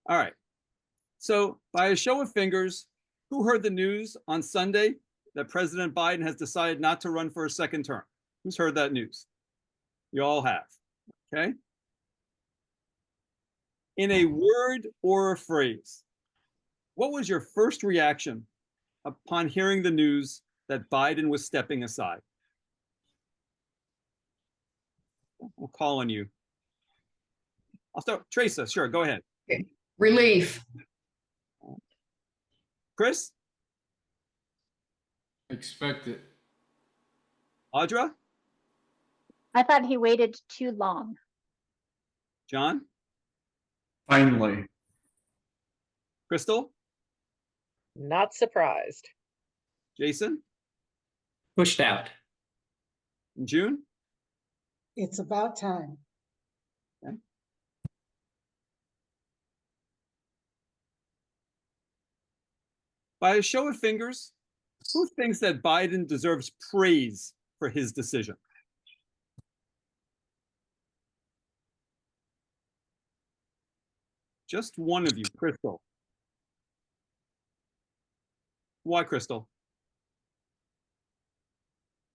All right. So, by a show of fingers, who heard the news on Sunday that President Biden has decided not to run for a second term? Who's heard that news? You all have. Okay. In a word or a phrase, what was your first reaction upon hearing the news that Biden was stepping aside? We'll call on you. I'll start. Teresa, sure, go ahead. Okay. Relief. Chris? Expect it. Audra? I thought he waited too long. John? Finally. Crystal? Not surprised. Jason? Pushed out. And June? It's about time. Okay. By a show of fingers, who thinks that Biden deserves praise for his decision? Just one of you, Crystal. Why, Crystal?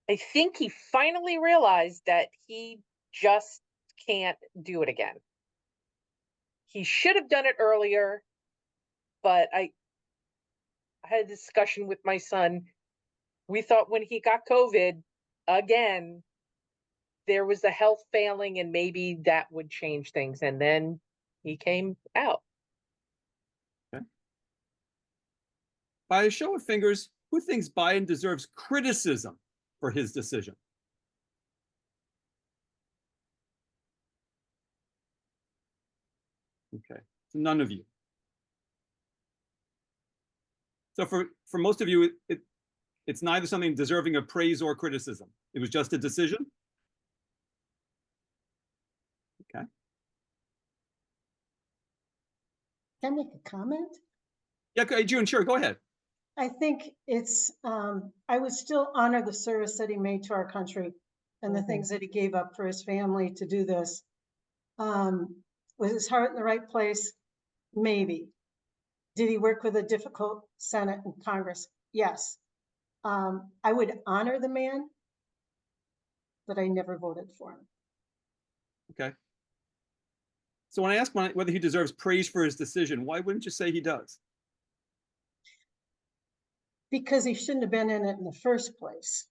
I think he finally realized that he just can't do it again. He should have done it earlier, but I had a discussion with my son. We thought when he got COVID again, there was a health failing and maybe that would change things. And then he came out. Okay. By a show of fingers, who thinks Biden deserves criticism for his decision? Okay, so none of you. So for most of you, it's neither something deserving of praise or criticism. It was just a decision. Okay. Can I make a comment? Yeah, okay, June, sure, go ahead. I think it's, I would still honor the service that he made to our country and the things that he gave up for his family to do this. Was his heart in the right place? Maybe. Did he work with a difficult Senate and Congress? Yes. I would honor the man, but I never voted for him. Okay. So when I ask whether he deserves praise for his decision, why wouldn't you say he does? Because he shouldn't have been in it in the first place.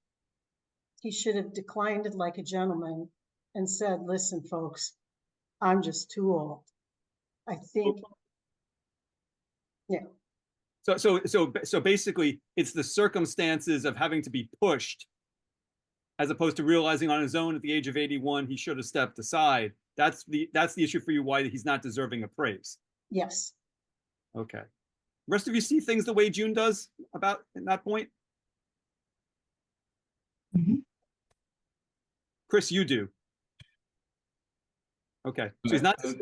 He should have declined it like a gentleman and said, listen, folks, I'm just too old. I think, yeah. So basically, it's the circumstances of having to be pushed, as opposed to realizing on his own at the age of 81 he should have stepped aside. That's the issue for you, why he's not deserving of praise. Yes. Okay. Rest of you see things the way June does about at that point? Mm-hmm. Chris, you do. Okay, so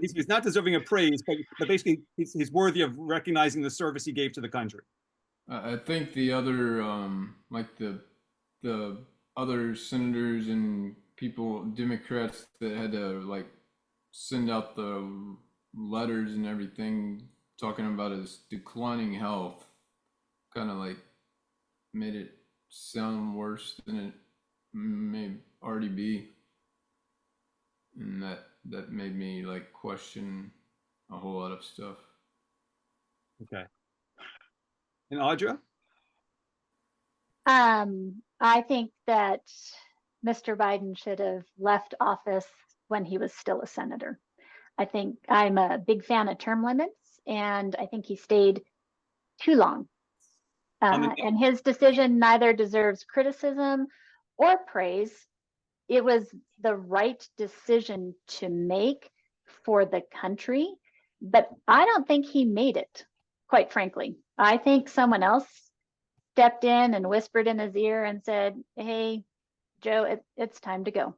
he's not deserving of praise, but basically he's worthy of recognizing the service he gave to the country. I think the other like the other senators and people, Democrats that had to like send out the letters and everything talking about his declining health, kind of like made it sound worse than it may already be, and that made me like question a whole lot of stuff. Okay. And Audra? I think that Mr. Biden should have left office when he was still a senator. I think I'm a big fan of term limits, and I think he stayed too long. And his decision neither deserves criticism or praise. It was the right decision to make for the country, but I don't think he made it, quite frankly. I think someone else stepped in and whispered in his ear and said, hey, Joe, it's time to go.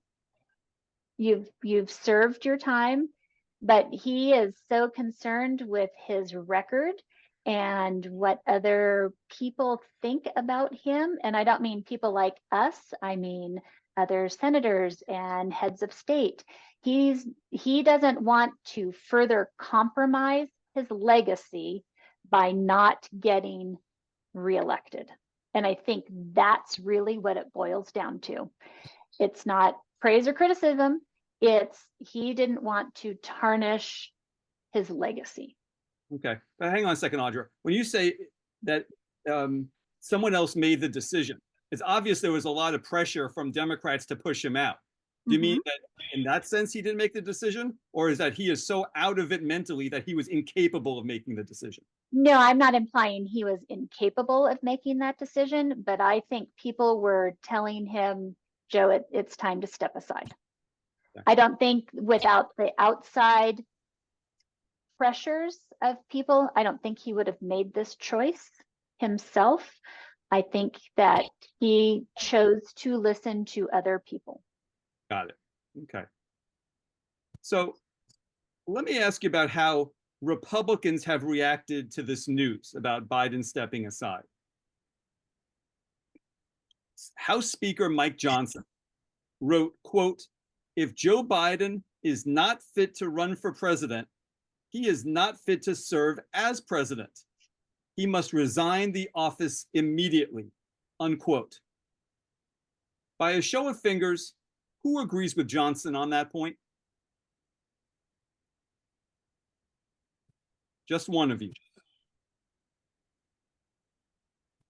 You've served your time, but he is so concerned with his record and what other people think about him. And I don't mean people like us, I mean other senators and heads of state. He doesn't want to further compromise his legacy by not getting reelected. And I think that's really what it boils down to. It's not praise or criticism. It's he didn't want to tarnish his legacy. Okay, but hang on a second, Audra. When you say that someone else made the decision, it's obvious there was a lot of pressure from Democrats to push him out. Do you mean that in that sense he didn't make the decision, or is that he is so out of it mentally that he was incapable of making the decision? No, I'm not implying he was incapable of making that decision, but I think people were telling him, Joe, it's time to step aside. Okay. I don't think without the outside pressures of people, I don't think he would have made this choice himself. I think that he chose to listen to other people. Got it. Okay. So let me ask you about how Republicans have reacted to this news about Biden stepping aside. House Speaker Mike Johnson wrote, quote, "If Joe Biden is not fit to run for president, he is not fit to serve as president. He must resign the office immediately," unquote. By a show of fingers, who agrees with Johnson on that point? Just one of you.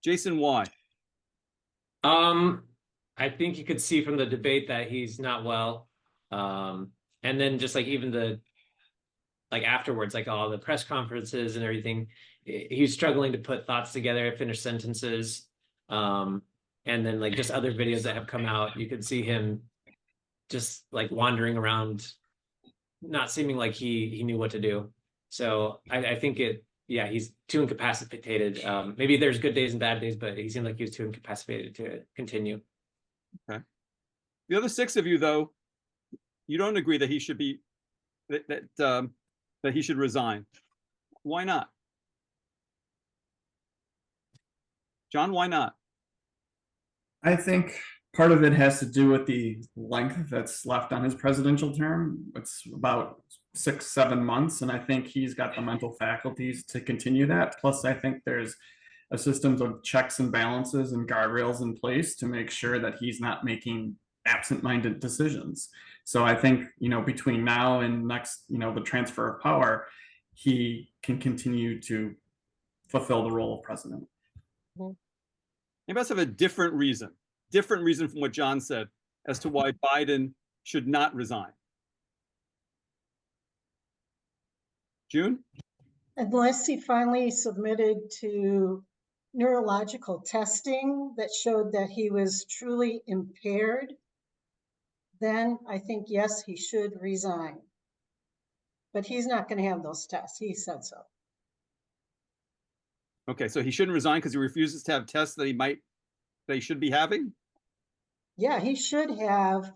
Jason, why? I think you could see from the debate that he's not well. And then just like even the like afterwards, like all the press conferences and everything, he's struggling to put thoughts together, finish sentences. And then like just other videos that have come out, you could see him just like wandering around, not seeming like he knew what to do. So I think he's too incapacitated. Maybe there's good days and bad days, but he seemed like he was too incapacitated to continue. Okay. The other six of you, though, you don't agree that he should be that he should resign. Why not? John, why not? I think part of it has to do with the length that's left on his presidential term. It's about 6-7 months, and I think he's got the mental faculties to continue that. Plus, I think there's a system of checks and balances and guardrails in place to make sure that he's not making absent-minded decisions. So I think, between now and next, the transfer of power, he can continue to fulfill the role of president. He must have a different reason from what John said as to why Biden should not resign. June? Unless he finally submitted to neurological testing that showed that he was truly impaired, then I think, yes, he should resign. But he's not going to have those tests. He said so. Okay, so he shouldn't resign because he refuses to have tests that he should be having? Yeah, he should have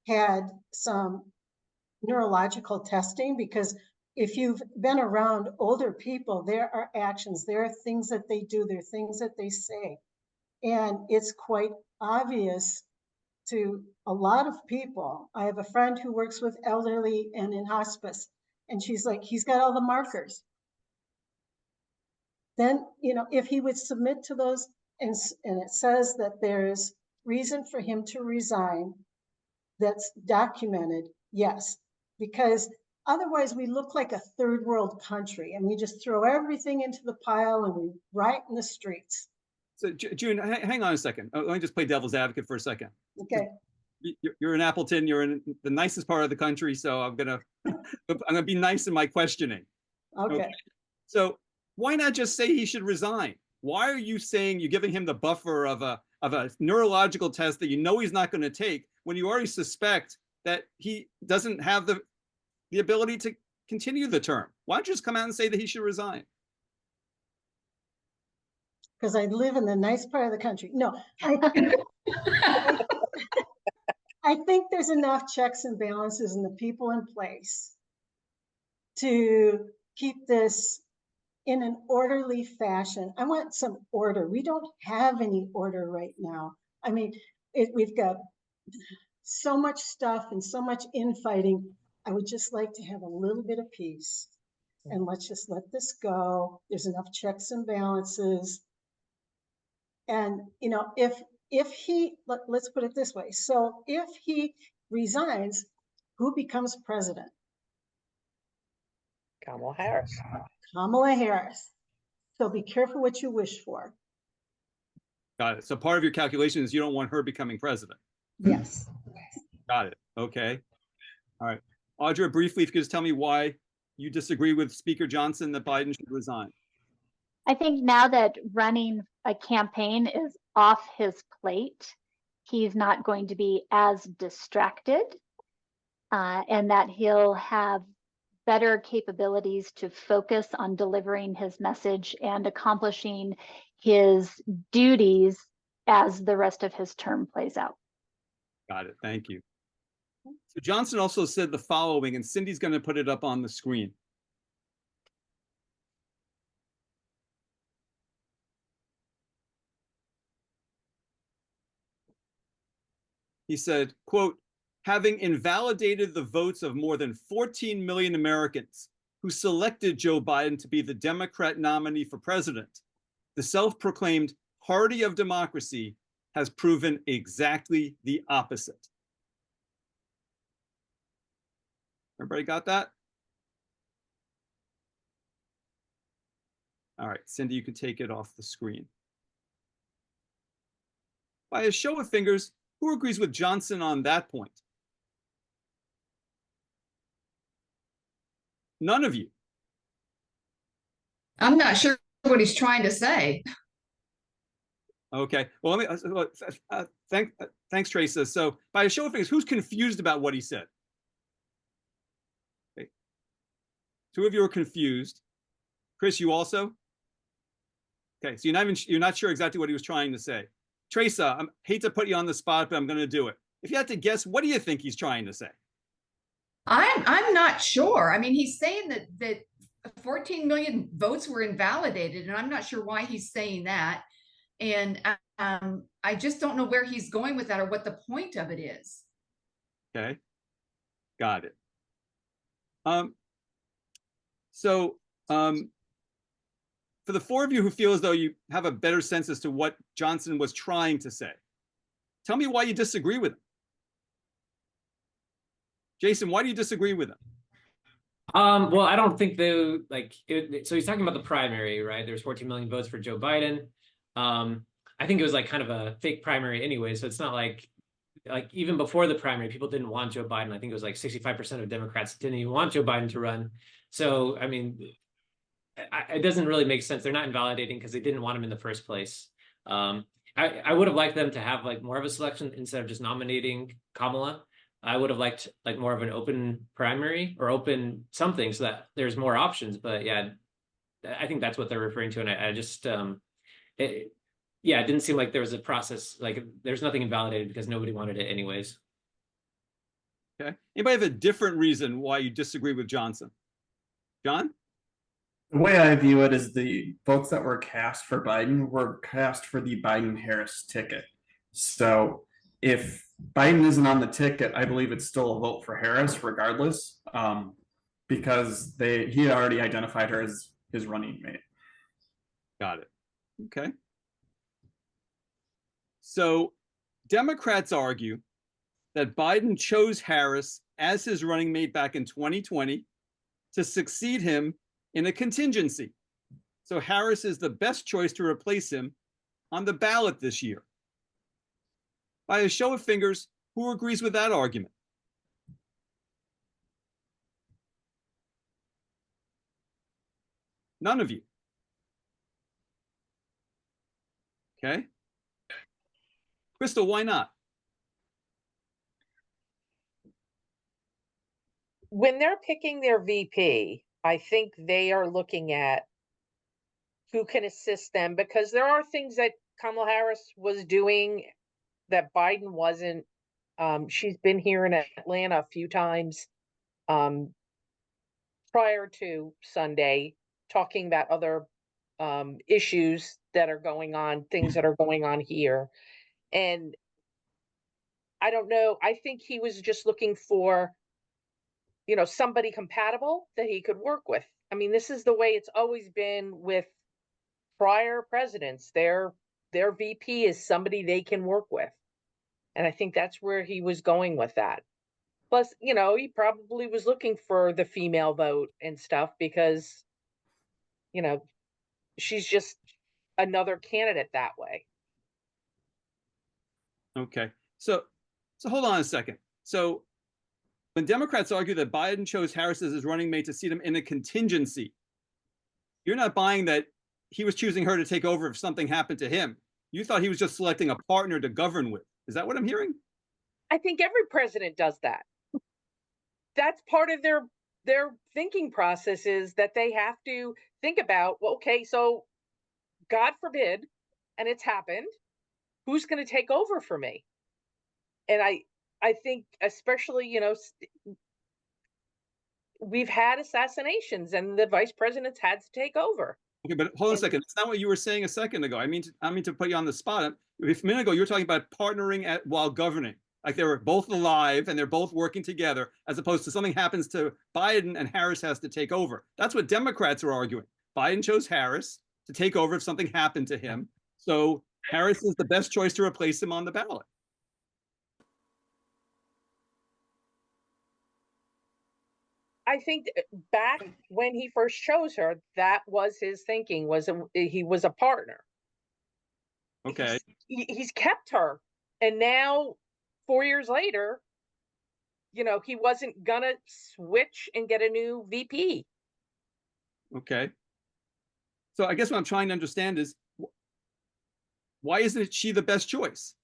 had some neurological testing, because if you've been around older people, there are actions, there are things that they do, there are things that they say. And it's quite obvious to a lot of people. I have a friend who works with elderly and in hospice, and she's like, he's got all the markers. Then, if he would submit to those, and it says that there's reason for him to resign, that's documented, yes, because otherwise we look like a third world country and we just throw everything into the pile and we riot in the streets. So June, hang on a second. Let me just play devil's advocate for a second. Okay. You're in Appleton. You're in the nicest part of the country, so I'm gonna be nice in my questioning. Okay. So why not just say he should resign? Why are you saying you're giving him the buffer of a neurological test that he's not going to take when you already suspect that he doesn't have the ability to continue the term? Why don't you just come out and say that he should resign? Because I live in the nice part of the country. No, I think there's enough checks and balances and the people in place to keep this in an orderly fashion. I want some order. We don't have any order right now. I mean, we've got so much stuff and so much infighting. I would just like to have a little bit of peace. and let's just let this go. There's enough checks and balances. And, if he, let's put it this way. So if he resigns, who becomes president? Kamala Harris. Kamala Harris. So be careful what you wish for. Got it. So part of your calculation is you don't want her becoming president. Yes. Got it. Okay. All right. Audra, briefly, if you could just tell me why you disagree with Speaker Johnson that Biden should resign. I think now that running a campaign is off his plate, he's not going to be as distracted, and that he'll have better capabilities to focus on delivering his message and accomplishing his duties as the rest of his term plays out. Got it. Thank you. So Johnson also said the following, and Cindy's going to put it up on the screen. He said, quote, having invalidated the votes of more than 14 million Americans who selected Joe Biden to be the Democrat nominee for president, the self-proclaimed party of democracy has proven exactly the opposite. Everybody got that? All right, Cindy, you can take it off the screen. By a show of fingers, who agrees with Johnson on that point? None of you. I'm not sure what he's trying to say. Okay. Well, let me thanks, Teresa. So, by a show of fingers, who's confused about what he said? Okay. Two of you are confused. Chris, you also? Okay. So you're not sure exactly what he was trying to say. Teresa, I hate to put you on the spot, but I'm going to do it. If you had to guess, what do you think he's trying to say? I'm not sure. I mean, he's saying that 14 million votes were invalidated, and I'm not sure why he's saying that. And I just don't know where he's going with that or what the point of it is. Okay, got it. For the four of you who feel as though you have a better sense as to what Johnson was trying to say, tell me why you disagree with him. Jason, why do you disagree with him? Well, I don't think so he's talking about the primary, right? There's 14 million votes for Joe Biden. I think it was like kind of a fake primary anyway. So it's not like even before the primary, people didn't want Joe Biden. I think it was like 65% of Democrats didn't even want Joe Biden to run. So, I mean, it doesn't really make sense. They're not invalidating because they didn't want him in the first place. I would have liked them to have like more of a selection instead of just nominating Kamala. I would have liked like more of an open primary or open something so that there's more options. But yeah, I think that's what they're referring to. And I just, it didn't seem like there was a process. Like there's nothing invalidated because nobody wanted it anyways. Okay. Anybody have a different reason why you disagree with Johnson? John? The way I view it is the votes that were cast for Biden were cast for the Biden-Harris ticket. So if Biden isn't on the ticket, I believe it's still a vote for Harris regardless, because he had already identified her as his running mate. Got it. Okay. So Democrats argue that Biden chose Harris as his running mate back in 2020 to succeed him in a contingency. So Harris is the best choice to replace him on the ballot this year. By a show of fingers, who agrees with that argument? None of you. Okay. Crystal, why not? When they're picking their VP, I think they are looking at who can assist them, because there are things that Kamala Harris was doing that Biden wasn't. She's been here in Atlanta a few times prior to Sunday, talking about other issues that are going on, things that are going on here. And I don't know, I think he was just looking for somebody compatible that he could work with. I mean, this is the way it's always been with prior presidents. Their VP is somebody they can work with. And I think that's where he was going with that. Plus, he probably was looking for the female vote and stuff because, she's just another candidate that way. Okay. So hold on a second. So when Democrats argue that Biden chose Harris as his running mate to seat him in a contingency, you're not buying that he was choosing her to take over if something happened to him. You thought he was just selecting a partner to govern with. Is that what I'm hearing? I think every president does that. That's part of their thinking process, is that they have to think about, well, okay, so God forbid, and it's happened, who's going to take over for me? And I think especially, we've had assassinations and the vice presidents had to take over. Okay, but hold on a second. That's not what you were saying a second ago. I mean to put you on the spot. A minute ago, you were talking about partnering while governing. Like they were both alive and they're both working together, as opposed to something happens to Biden and Harris has to take over. That's what Democrats are arguing. Biden chose Harris to take over if something happened to him. So Harris is the best choice to replace him on the ballot. I think back when he first chose her, that was his thinking, he was a partner. Okay. He's kept her. And now 4 years later, he wasn't gonna switch and get a new VP. Okay. So I guess what I'm trying to understand is, why isn't she the best choice?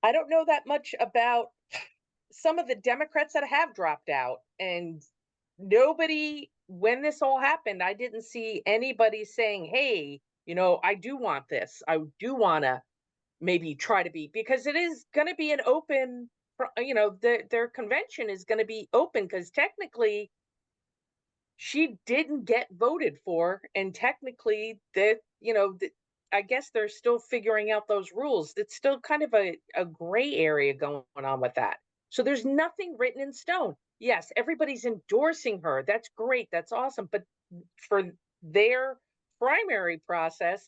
I don't know that much about some of the Democrats that have dropped out, and nobody, when this all happened, I didn't see anybody saying, hey, I do want this. I do want to maybe try to be, because it is going to be an open, their convention is going to be open, because technically she didn't get voted for. And technically I guess they're still figuring out those rules. It's still kind of a gray area going on with that. So there's nothing written in stone. Yes, everybody's endorsing her. That's great. That's awesome. But for their primary process,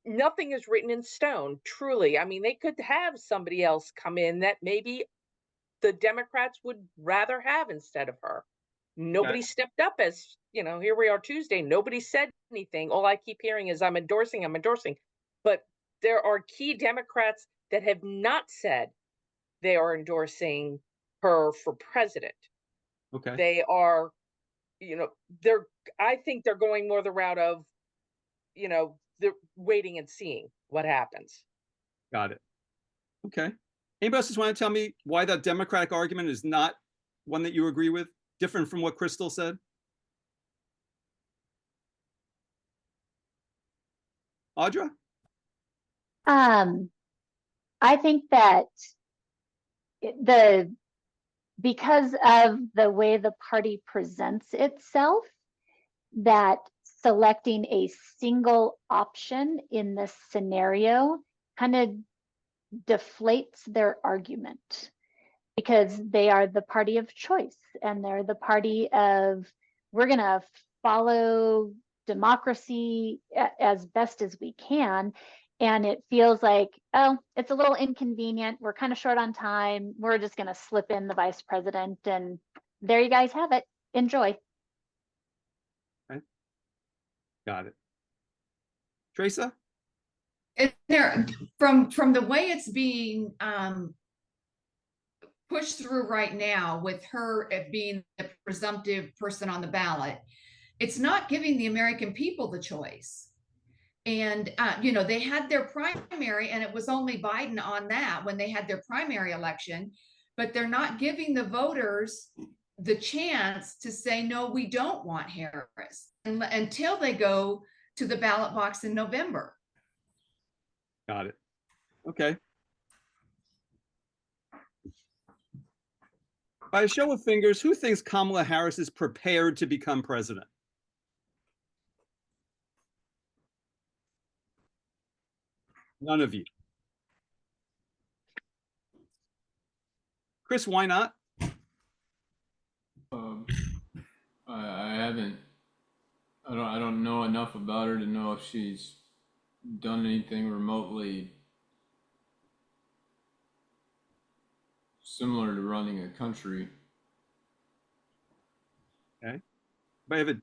nothing is written in stone, truly. I mean, they could have somebody else come in that maybe the Democrats would rather have instead of her. Nobody stepped up, as here we are Tuesday. Nobody said anything. All I keep hearing is I'm endorsing. But there are key Democrats that have not said they are endorsing her for president. Okay. They are, I think they're going more the route of, they're waiting and seeing what happens. Got it. Okay. Anybody else just want to tell me why that Democratic argument is not one that you agree with? Different from what Crystal said? Audra? I think that because of the way the party presents itself, that selecting a single option in this scenario kind of deflates their argument, because they are the party of choice and they're the party of, we're going to follow democracy as best as we can. And it feels like, oh, it's a little inconvenient. We're kind of short on time. We're just going to slip in the vice president, and there you guys have it. Enjoy. Okay. Got it. Teresa? From the way it's being pushed through right now, with her being the presumptive person on the ballot, it's not giving the American people the choice. And they had their primary, and it was only Biden on that when they had their primary election, but they're not giving the voters the chance to say, no, we don't want Harris, until they go to the ballot box in November. Got it. Okay. By a show of fingers, who thinks Kamala Harris is prepared to become president? None of you. Chris, why not? I haven't. I don't know enough about her to know if she's done anything remotely similar to running a country. But I have a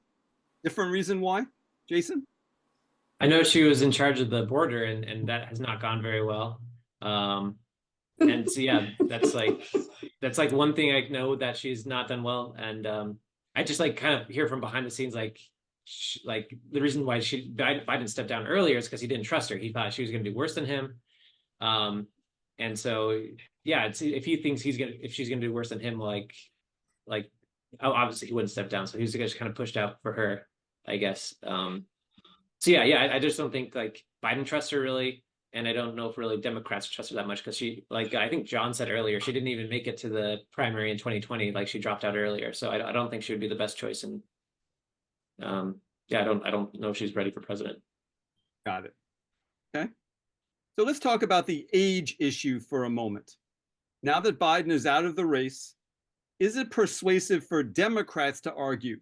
different reason why, Jason? I know she was in charge of the border, and that has not gone very well. And so yeah, that's like one thing I know that she's not done well. And I just like kind of hear from behind the scenes like the reason why Biden stepped down earlier is because he didn't trust her. He thought she was going to do worse than him. And so yeah, if he thinks if she's gonna do worse than him, like obviously he wouldn't step down. So he's just kind of pushed out for her, I guess. So yeah, I just don't think like Biden trusts her really, and I don't know if really Democrats trust her that much because she, like I think John said earlier, she didn't even make it to the primary in 2020. Like she dropped out earlier, so I don't think she would be the best choice. And yeah, I don't know if she's ready for president. Got it. Okay. So let's talk about the age issue for a moment. Now that Biden is out of the race, is it persuasive for Democrats to argue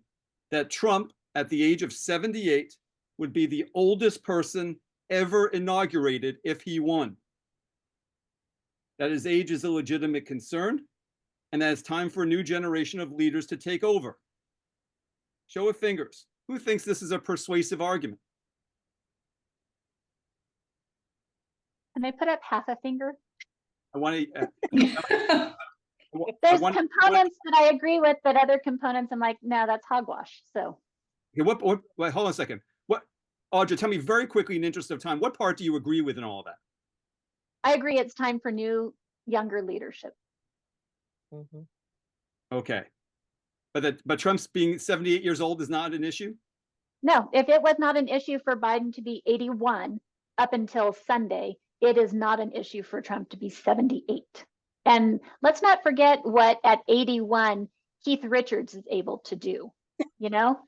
that Trump, at the age of 78, would be the oldest person ever inaugurated if he won? That his age is a legitimate concern, and that it's time for a new generation of leaders to take over. Show of fingers. Who thinks this is a persuasive argument? Can I put up half a finger? I want to. There's components that I agree with, but other components I'm like, no, that's hogwash. So. Okay, wait, hold on a second. Audra, tell me very quickly in the interest of time, what part do you agree with in all of that? I agree it's time for new, younger leadership. Mhm. Okay. But Trump's being 78 years old is not an issue? No, if it was not an issue for Biden to be 81 up until Sunday, it is not an issue for Trump to be 78. And let's not forget what at 81 Keith Richards is able to do. You know,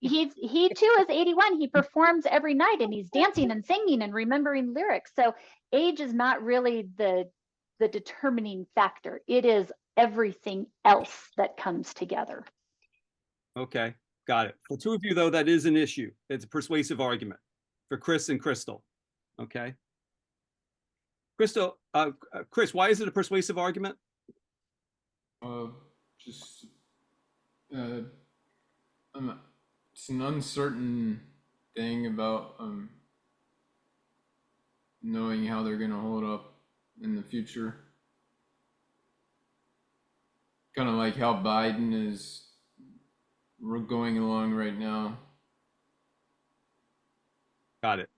he too is 81. He performs every night and he's dancing and singing and remembering lyrics. So age is not really the determining factor. It is everything else that comes together. Okay, got it. For two of you, though, that is an issue. It's a persuasive argument for Chris and Crystal. Okay. Crystal, Chris, why is it a persuasive argument? Just it's an uncertain thing about knowing how they're going to hold up in the future. Kind of like how Biden is going along right now. Got it.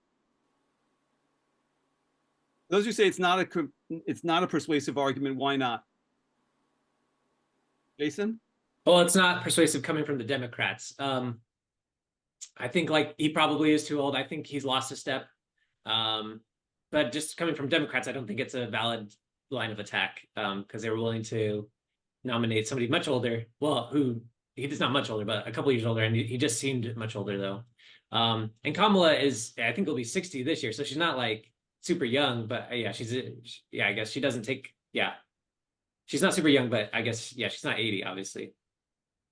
Those who say it's not a persuasive argument, why not? Jason? Well, it's not persuasive coming from the Democrats. I think like he probably is too old. I think he's lost a step. But just coming from Democrats, I don't think it's a valid line of attack because they were willing to nominate somebody much older. Well, he's not much older, but a couple years older, and he just seemed much older though. And Kamala is, I think, will be 60 this year, so she's not like super young, but yeah, I guess she doesn't take, yeah, she's not super young, but I guess, yeah, she's not 80, obviously.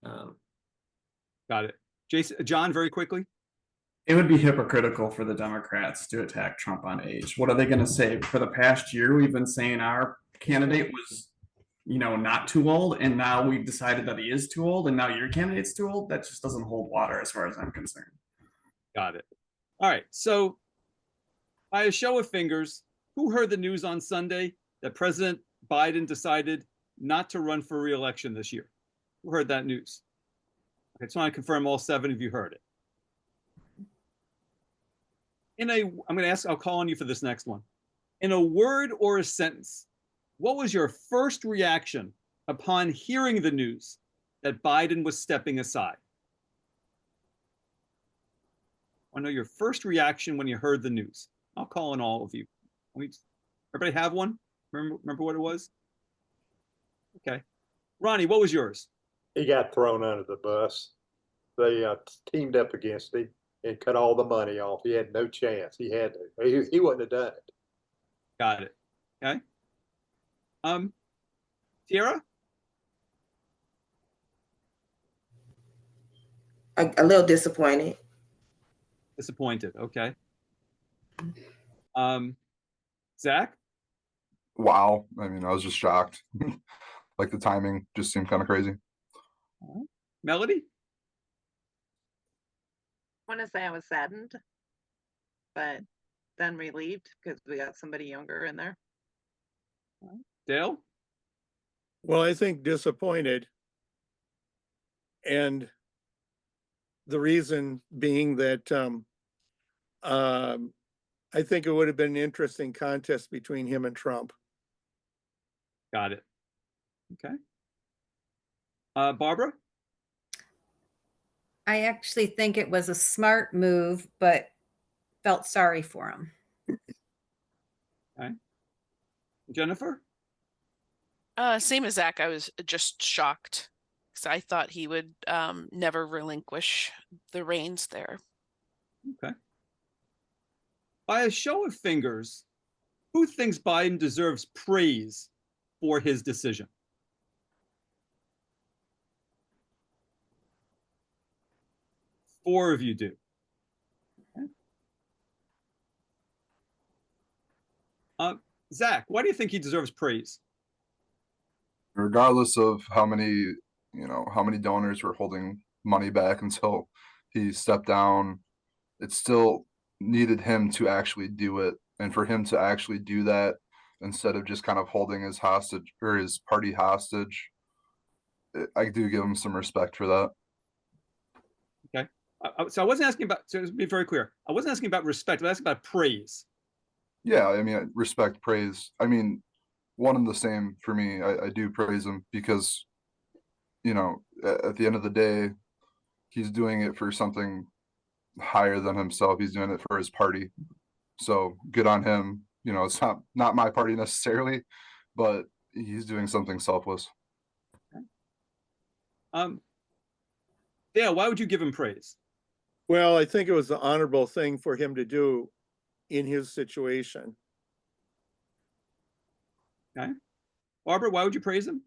Got it. Jason, John, very quickly. It would be hypocritical for the Democrats to attack Trump on age. What are they going to say? For the past year, we've been saying our candidate was, not too old, and now we've decided that he is too old, and now your candidate's too old. That just doesn't hold water as far as I'm concerned. Got it. All right. So, by a show of fingers, who heard the news on Sunday that President Biden decided not to run for re-election this year? Who heard that news? I just want to confirm all 7 of you heard it. I'm going to ask, I'll call on you for this next one. In a word or a sentence, what was your first reaction upon hearing the news that Biden was stepping aside? I know your first reaction when you heard the news. I'll call on all of you. Everybody have one? Remember what it was? Okay. Ronnie, what was yours? He got thrown under the bus. They teamed up against him and cut all the money off. He had no chance. He had to. He wouldn't have done it. Got it. Okay. Tiara? A little disappointed. Disappointed. Okay. Zach? Wow. I mean, I was just shocked. Like the timing just seemed kind of crazy. Melody? I want to say I was saddened, but then relieved because we got somebody younger in there. Dale? Well, I think disappointed. And the reason being that I think it would have been an interesting contest between him and Trump. Got it. Okay. Barbara? I actually think it was a smart move, but felt sorry for him. Okay. Jennifer? Same as Zach, I was just shocked because I thought he would never relinquish the reins there. Okay. By a show of fingers, who thinks Biden deserves praise for his decision? Four of you do. Okay. Zach, why do you think he deserves praise? Regardless of how many donors were holding money back until he stepped down, it still needed him to actually do it. And for him to actually do that instead of just kind of holding his hostage or his party hostage, I do give him some respect for that. Okay. So I wasn't asking about, so to be very clear, I wasn't asking about respect, I was asking about praise. Yeah, I mean, respect, praise. I mean, one and the same for me. I do praise him because, at the end of the day, he's doing it for something higher than himself. He's doing it for his party. So good on him. It's not my party necessarily, but he's doing something selfless. Dale, why would you give him praise? Well, I think it was the honorable thing for him to do in his situation. Okay. Barbara, why would you praise him?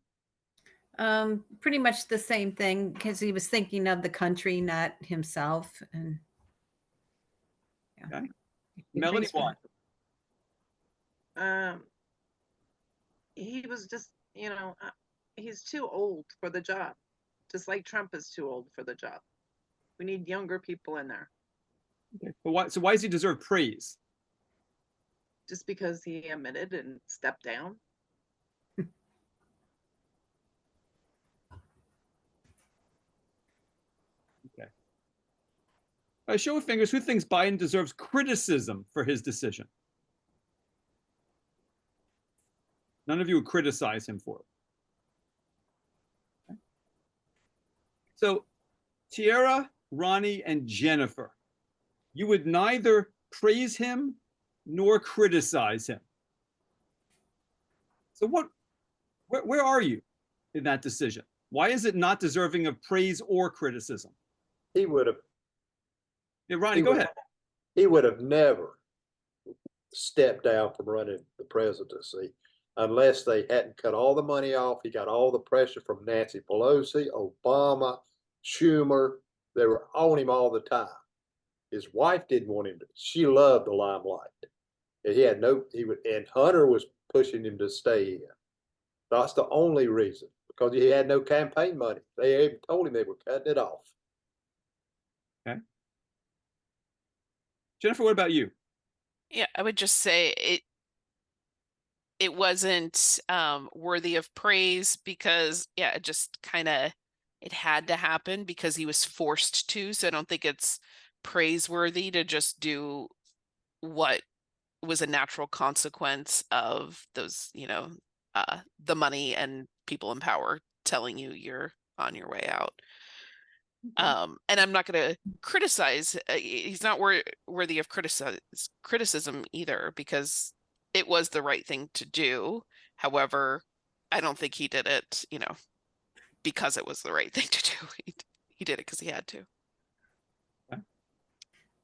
Pretty much the same thing because he was thinking of the country, not himself. And yeah. Okay. Melanie, why? He was just, he's too old for the job, just like Trump is too old for the job. We need younger people in there. Okay. But why? So why does he deserve praise? Just because he admitted and stepped down. Okay. By show of fingers, who thinks Biden deserves criticism for his decision? None of you would criticize him for it. Okay. So, Tiara, Ronnie, and Jennifer, you would neither praise him nor criticize him. So where are you in that decision? Why is it not deserving of praise or criticism? He would have. Yeah, Ronnie, go ahead. He would have never stepped down from running the presidency unless they hadn't cut all the money off. He got all the pressure from Nancy Pelosi, Obama, Schumer. They were on him all the time. His wife didn't want him to. She loved the limelight. And and Hunter was pushing him to stay in. That's the only reason, because he had no campaign money. They even told him they were cutting it off. Okay. Jennifer, what about you? Yeah, I would just say it wasn't worthy of praise because it just it had to happen because he was forced to. So I don't think it's praiseworthy to just do what was a natural consequence of those, the money and people in power telling you you're on your way out. And I'm not going to criticize. He's not worthy of criticism either because it was the right thing to do. However, I don't think he did it, because it was the right thing to do. He did it because he had to. Okay.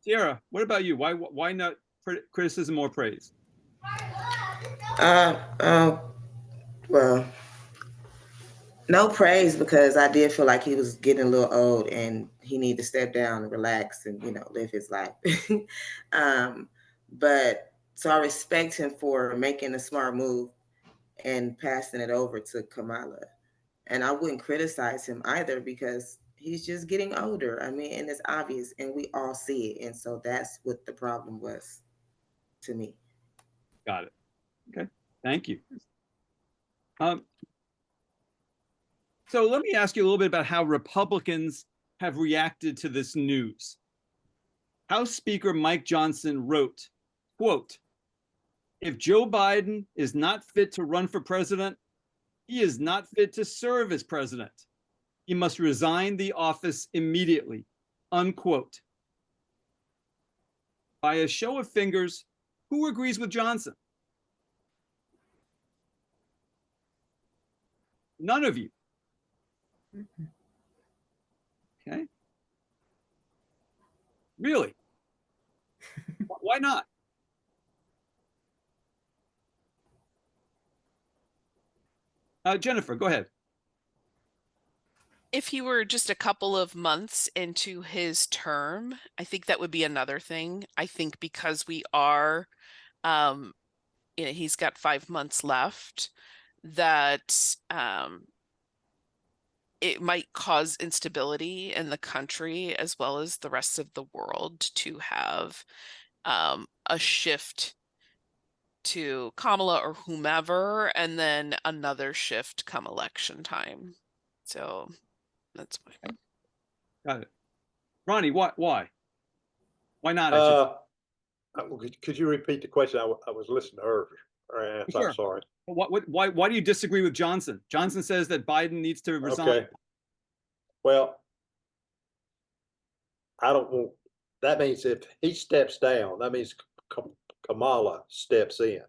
Tiara, what about you? Why not criticism or praise? Well, No praise, because I did feel like he was getting a little old and he needed to step down and relax and, live his life. But so I respect him for making a smart move and passing it over to Kamala. And I wouldn't criticize him either, because he's just getting older. I mean, and it's obvious and we all see it. And so that's what the problem was to me. Got it. Okay, thank you. So let me ask you a little bit about how Republicans have reacted to this news. House Speaker Mike Johnson wrote, quote, "If Joe Biden is not fit to run for president, he is not fit to serve as president. He must resign the office immediately," unquote. By a show of fingers, who agrees with Johnson? None of you. Okay. Really? Why not? Jennifer, go ahead. If he were just a couple of months into his term, I think that would be another thing. I think because we are, he's got 5 months left, that it might cause instability in the country as well as the rest of the world to have a shift to Kamala or whomever, and then another shift come election time. So that's why. Got it. Ronnie, why? Why not? Could you repeat the question? I was listening to her. Sure. I'm sorry. Why do you disagree with Johnson? Johnson says that Biden needs to resign. Okay. Well, I don't want, that means if he steps down, that means Kamala steps in,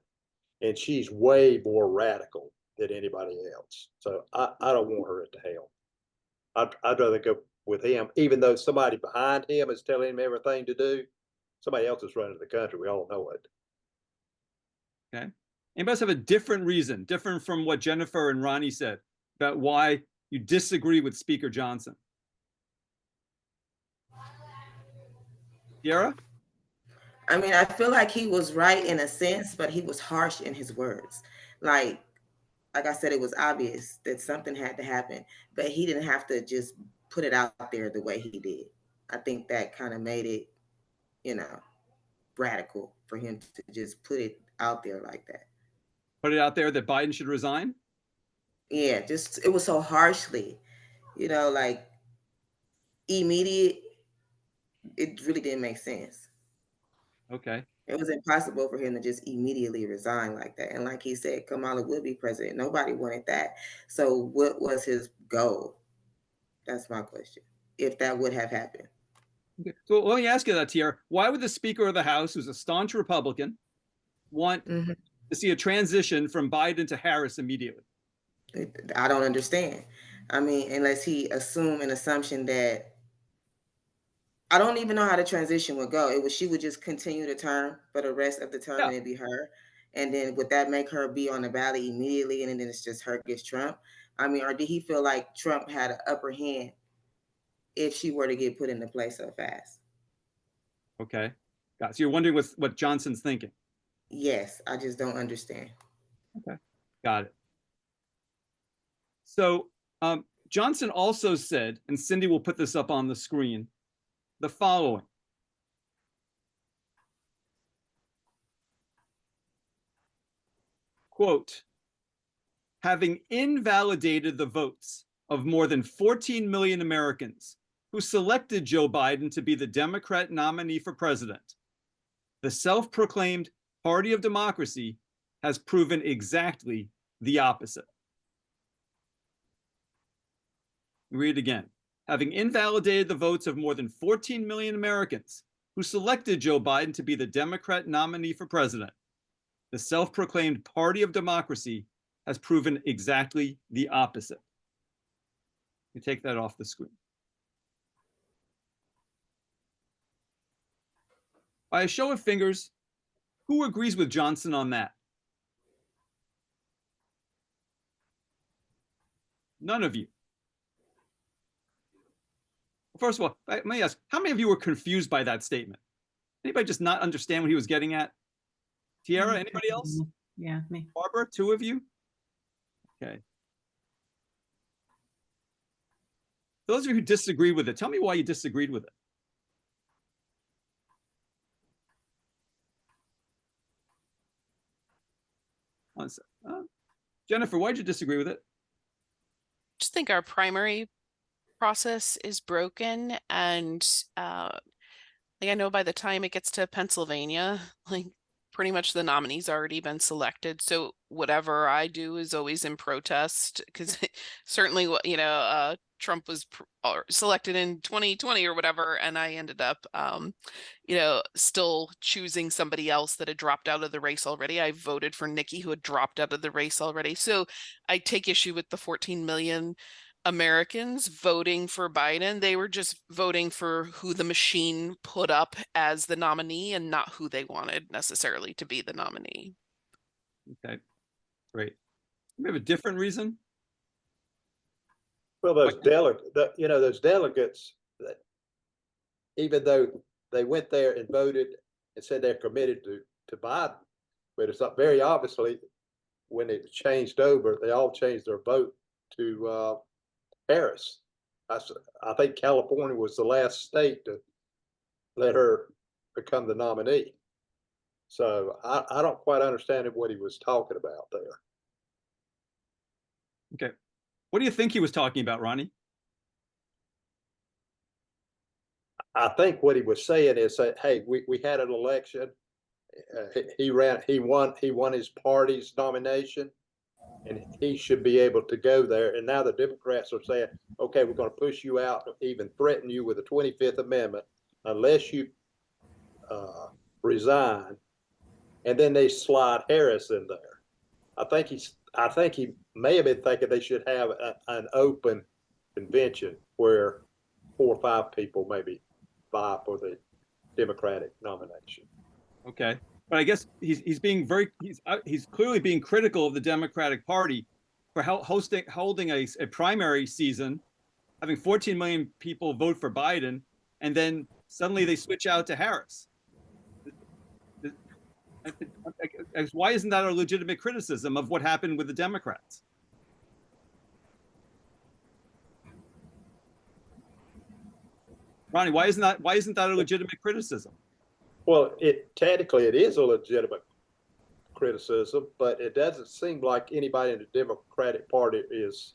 and she's way more radical than anybody else. So I don't want her at the helm. I'd rather go with him, even though somebody behind him is telling him everything to do. Somebody else is running the country. We all know it. Okay. Anybody else have a different reason, different from what Jennifer and Ronnie said, about why you disagree with Speaker Johnson? Kiara? I mean, I feel like he was right in a sense, but he was harsh in his words. Like I said, it was obvious that something had to happen, but he didn't have to just put it out there the way he did. I think that kind of made it, radical for him to just put it out there like that. Put it out there that Biden should resign? Yeah, just it was so harshly, like immediate. It really didn't make sense. Okay. It was impossible for him to just immediately resign like that. And like he said, Kamala would be president. Nobody wanted that. So what was his goal? That's my question. If that would have happened. Okay. So let me ask you that, Tiara. Why would the Speaker of the House, who's a staunch Republican, want to see a transition from Biden to Harris immediately? I don't understand. I mean, unless he assumed an assumption that, I don't even know how the transition would go. She would just continue the term for the rest of the term, and it'd be her. And then would that make her be on the ballot immediately, and then it's just her against Trump? I mean, or did he feel like Trump had an upper hand if she were to get put into place so fast? Okay. So you're wondering what Johnson's thinking? Yes, I just don't understand. Okay. Got it. So Johnson also said, and Cindy will put this up on the screen, the following. Quote, "Having invalidated the votes of more than 14 million Americans who selected Joe Biden to be the Democrat nominee for president, the self-proclaimed Party of Democracy has proven exactly the opposite." Read it again. "Having invalidated the votes of more than 14 million Americans who selected Joe Biden to be the Democrat nominee for president, the self-proclaimed Party of Democracy has proven exactly the opposite." You take that off the screen. By a show of fingers, who agrees with Johnson on that? None of you. First of all, let me ask, how many of you were confused by that statement? Anybody just not understand what he was getting at? Tiara, anybody else? Yeah, me. Barbara, two of you? Okay. Those of you who disagree with it, tell me why you disagreed with it. One sec. Jennifer, why did you disagree with it? Just think our primary process is broken, and like I know by the time it gets to Pennsylvania, like pretty much the nominee's already been selected. So whatever I do is always in protest, because certainly what Trump was selected in 2020 or whatever, and I ended up still choosing somebody else that had dropped out of the race already. I voted for Nikki, who had dropped out of the race already. So I take issue with the 14 million Americans voting for Biden. They were just voting for who the machine put up as the nominee and not who they wanted necessarily to be the nominee. Okay, great. We have a different reason? Well, those delegates, that even though they went there and voted and said they're committed to Biden, but it's not very obviously when it changed over, they all changed their vote to Harris. I think California was the last state to let her become the nominee. So I don't quite understand what he was talking about there. Okay. What do you think he was talking about, Ronnie? I think what he was saying is that, hey, we had an election. He won his party's nomination, and he should be able to go there. And now the Democrats are saying, okay, we're going to push you out, even threaten you with the 25th Amendment unless you resign. And then they slide Harris in there. I think he may have been thinking they should have an open convention where 4 or 5 people maybe vie for the Democratic nomination. Okay, but I guess he's clearly being critical of the Democratic Party for holding a primary season, having 14 million people vote for Biden, and then suddenly they switch out to Harris. Why isn't that a legitimate criticism of what happened with the Democrats? Ronnie, why isn't that a legitimate criticism? Well, technically it is a legitimate criticism, but it doesn't seem like anybody in the Democratic Party is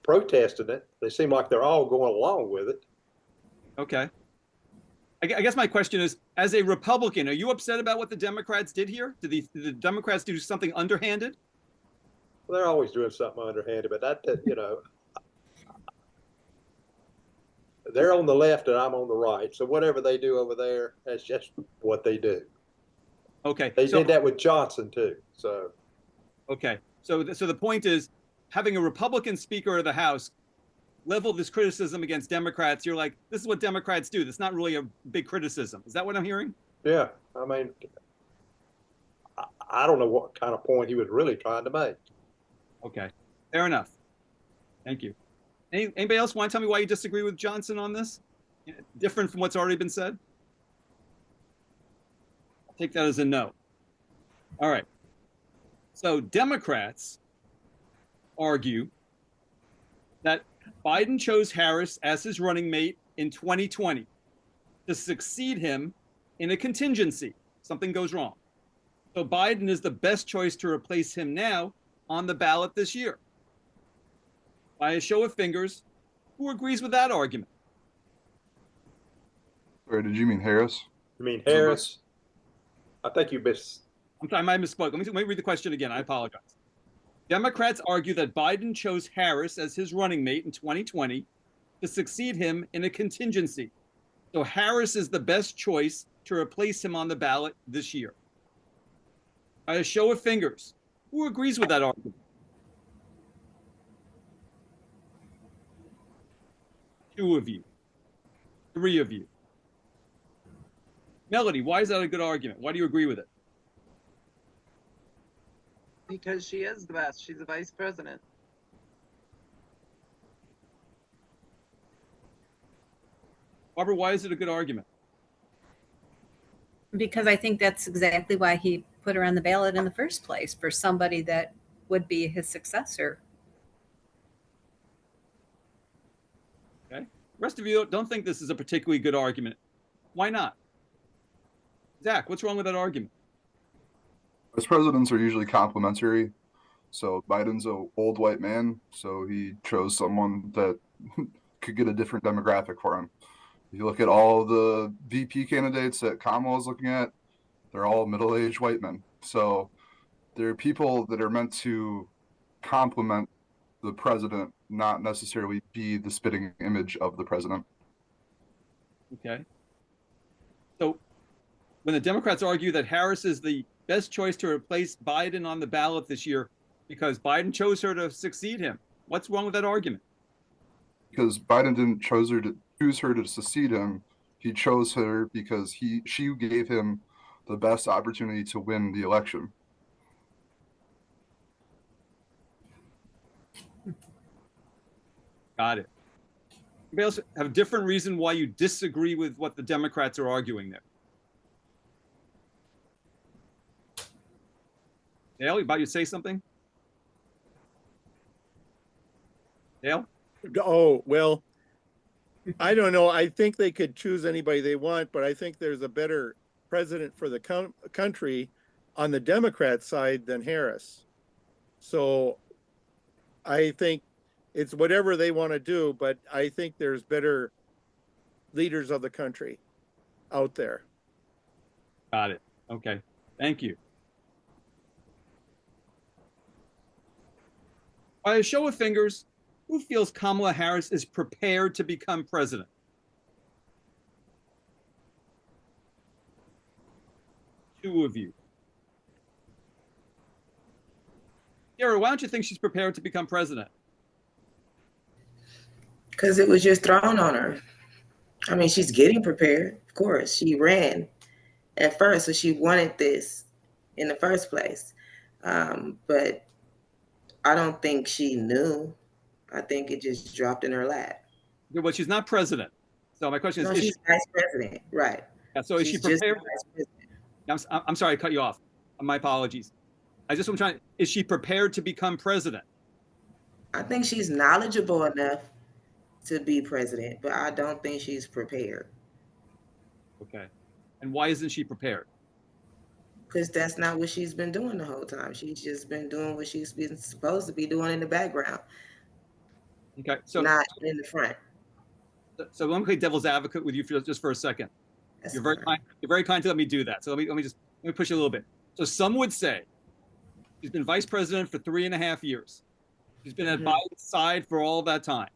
protesting it. They seem like they're all going along with it. Okay. I guess my question is, as a Republican, are you upset about what the Democrats did here? Did the Democrats do something underhanded? Well, they're always doing something underhanded, but they're on the left and I'm on the right. So whatever they do over there, that's just what they do. Okay. They did that with Johnson too. So. Okay. So the point is, having a Republican Speaker of the House level this criticism against Democrats, you're like, this is what Democrats do. That's not really a big criticism. Is that what I'm hearing? Yeah. I mean, I don't know what kind of point he was really trying to make. Okay. Fair enough. Thank you. Anybody else want to tell me why you disagree with Johnson on this? Different from what's already been said? I'll take that as a no. All right. So Democrats argue that Biden chose Harris as his running mate in 2020 to succeed him in a contingency. Something goes wrong. So Biden is the best choice to replace him now on the ballot this year. By a show of fingers, who agrees with that argument? Or did you mean Harris? You mean Harris? I think you missed. I'm sorry, I misspoke. Let me read the question again. I apologize. Democrats argue that Biden chose Harris as his running mate in 2020 to succeed him in a contingency. So Harris is the best choice to replace him on the ballot this year. By a show of fingers, who agrees with that argument? Two of you. 3 of you. Melody, why is that a good argument? Why do you agree with it? Because she is the best. She's the vice president. Barbara, why is it a good argument? Because I think that's exactly why he put her on the ballot in the first place, for somebody that would be his successor. Okay. The rest of you don't think this is a particularly good argument. Why not? Zach, what's wrong with that argument? Vice presidents are usually complimentary. So Biden's a old white man, so he chose someone that could get a different demographic for him. If you look at all the VP candidates that Kamala is looking at, they're all middle-aged white men. So they're people that are meant to complement the president, not necessarily be the spitting image of the president. Okay. So when the Democrats argue that Harris is the best choice to replace Biden on the ballot this year because Biden chose her to succeed him, what's wrong with that argument? Because Biden didn't choose her to succeed him. He chose her because she gave him the best opportunity to win the election. Got it. Anybody else have a different reason why you disagree with what the Democrats are arguing there? Dale, you about to say something? Dale? Oh, well, I don't know. I think they could choose anybody they want, but I think there's a better president for the country on the Democrat side than Harris. So I think it's whatever they want to do, but I think there's better leaders of the country out there. Got it. Okay. Thank you. By a show of fingers, who feels Kamala Harris is prepared to become president? Two of you. Sarah, why don't you think she's prepared to become president? Because it was just thrown on her. I mean, she's getting prepared. Of course, she ran at first, so she wanted this in the first place. But I don't think she knew. I think it just dropped in her lap. Yeah, well, she's not president. So my question No, is she's she, vice president, right? yeah, so is She's she just prepared? vice president. I'm sorry, I cut you off. My apologies. I just want to try. Is she prepared to become president? I think she's knowledgeable enough to be president, but I don't think she's prepared. Okay. And why isn't she prepared? Because that's not what she's been doing the whole time. She's just been doing what she's been supposed to be doing in the background, Okay. So not in the front. So let me play devil's advocate with you just for a second. That's You're very fine. kind. You're very kind to let me do that. So let me push you a little bit. So some would say she's been vice president for 3.5 years. She's been at Mhm. Biden's side for all that time.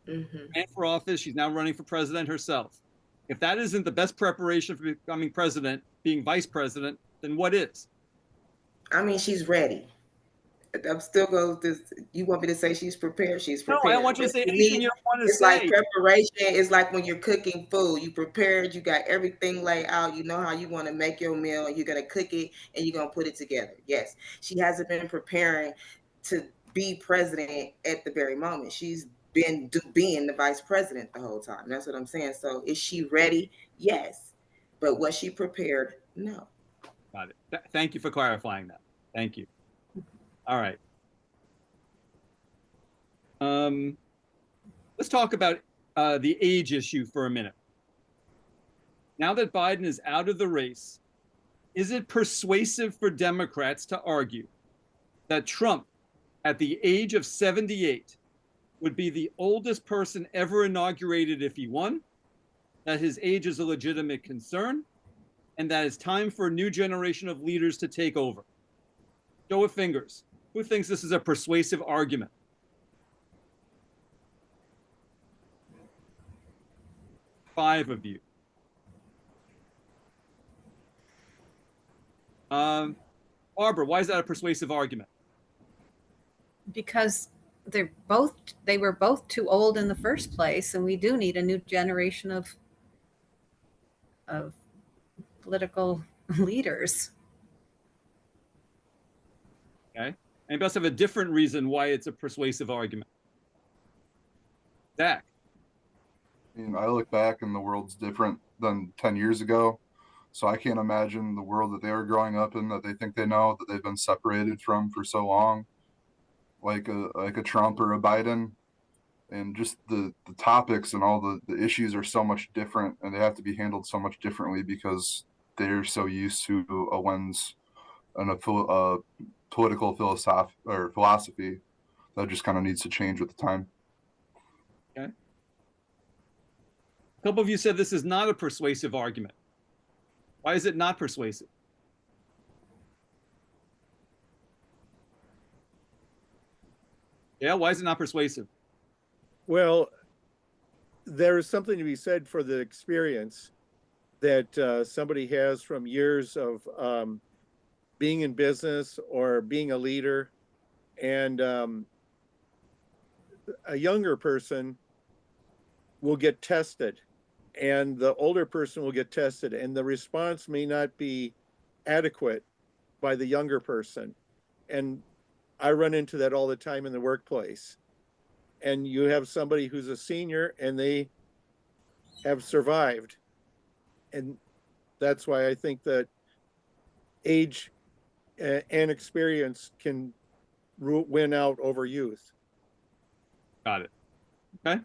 Mhm. Ran for office. She's now running for president herself. If that isn't the best preparation for becoming president, being vice president, then what is? I mean, she's ready. I'm still going to, you want me to say she's prepared? She's No, prepared. I don't want you to say What anything need- you don't want to It's say. like preparation. It's like when you're cooking food. You prepared, you got everything laid out. You know how you want to make your meal. You're going to cook it and you're going to put it together. Yes. She hasn't been preparing to be president at the very moment. She's been being the vice president the whole time. That's what I'm saying. So is she ready? Yes. But was she prepared? No. Got it. Thank you for clarifying that. Thank you. All right. Let's talk about the age issue for a minute. Now that Biden is out of the race, is it persuasive for Democrats to argue that Trump, at the age of 78, would be the oldest person ever inaugurated if he won, that his age is a legitimate concern, and that it's time for a new generation of leaders to take over? Show of fingers. Who thinks this is a persuasive argument? Five of you. Barbara, why is that a persuasive argument? Because they were both too old in the first place, and we do need a new generation of political leaders. Okay. Anybody else have a different reason why it's a persuasive argument? Zach? I mean, I look back and the world's different than 10 years ago. So I can't imagine the world that they were growing up in, that they think they know, that they've been separated from for so long, like a Trump or a Biden. And just the topics and all the issues are so much different, and they have to be handled so much differently because they're so used to a lens and a political philosophy that just kind of needs to change with the time. Okay. A couple of you said this is not a persuasive argument. Why is it not persuasive? Yeah, why is it not persuasive? Well, there is something to be said for the experience that somebody has from years of being in business or being a leader, and a younger person will get tested, and the older person will get tested, and the response may not be adequate by the younger person. And I run into that all the time in the workplace. And you have somebody who's a senior and they have survived. And that's why I think that age and experience can win out over youth. Got it. Okay.